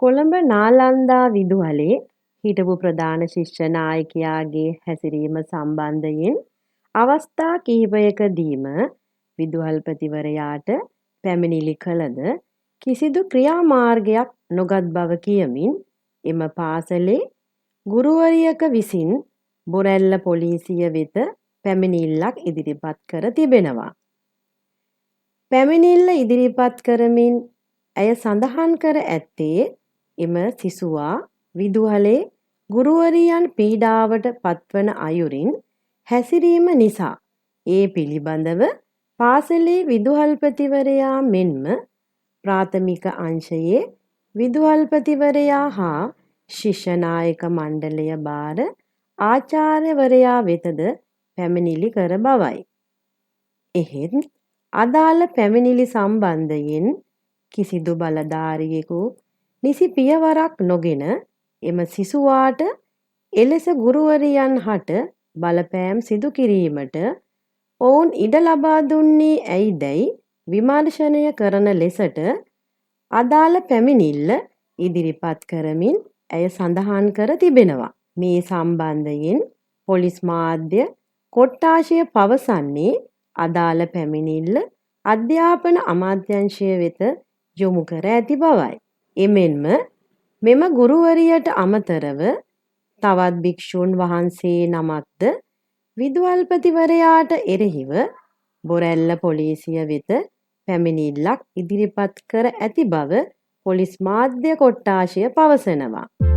කොළඹ නාලන්දා විදුහලේ හිටපු ප්‍රධාන ශිෂ්‍ය නායකයාගේ හැසිරීම සම්බන්ධයෙන් අවස්ථා කිහිපයකදීම විදුහල්පතිවරයාට පැමිණිලි කළද කිසිදු ක්‍රියාමාර්ගයක් නොගත් බව කියමින් එම පාසලේ ගුරුවරියක විසින් බොරැල්ල පොලිසිය වෙත පැමිණිල්ලක් ඉදිරිපත් කර තිබෙනවා. පැමිණිල්ල ඉදිරිපත් කරමින් ඇය සඳහන් කර ඇත්තේ එම සිසුවා විදුහලේ ගුරුවරියන් පීඩාවට පත්වන අයුරින් හැසිරීම නිසා ඒ පිළිබඳව පාසලේ විදුහල්පතිවරයා මෙන්ම ප්‍රාථමික අංශයේ විදුහල්පතිවරයා හා ශිෂ්‍ය නායක මණ්ඩලය භාර ආචාර්යවරයා වෙතද පැමිණිලි කර බවයි. එහෙත් අදාළ පැමිණිලි සම්බන්ධයෙන් කිසිදු බලධාරියෙකු නිසි පියවරක් නොගෙන එම සිසුවාට එලෙස ගුරුවරියන් හට බලපෑම් සිදු කිරීමට ඔවුන් ඉඩ ලබා දුන්නේ ඇයිදැයි විමර්ශනය කරන ලෙසට අදාළ පැමිණිල්ල ඉදිරිපත් කරමින් ඇය සඳහන් කර තිබෙනවා. මේ සම්බන්ධයෙන් පොලිස් මාධ්‍ය කොට්ඨාශය පවසන්නේ අදාළ පැමිණිල්ල අධ්‍යාපන අමාත්‍යාංශය වෙත යොමු කර ඇති බවයි. එමෙන්ම මෙම ගුරුවරියට අමතරව තවත් භික්ෂූන් වහන්සේ නමක්ද විදුහල්පතිවරයාට එරෙහිව බොරැල්ල පොලිසිය වෙත පැමිණිල්ලක් ඉදිරිපත් කර ඇති බව පොලිස් මාධ්‍ය කොට්ඨාශය පවසනවා.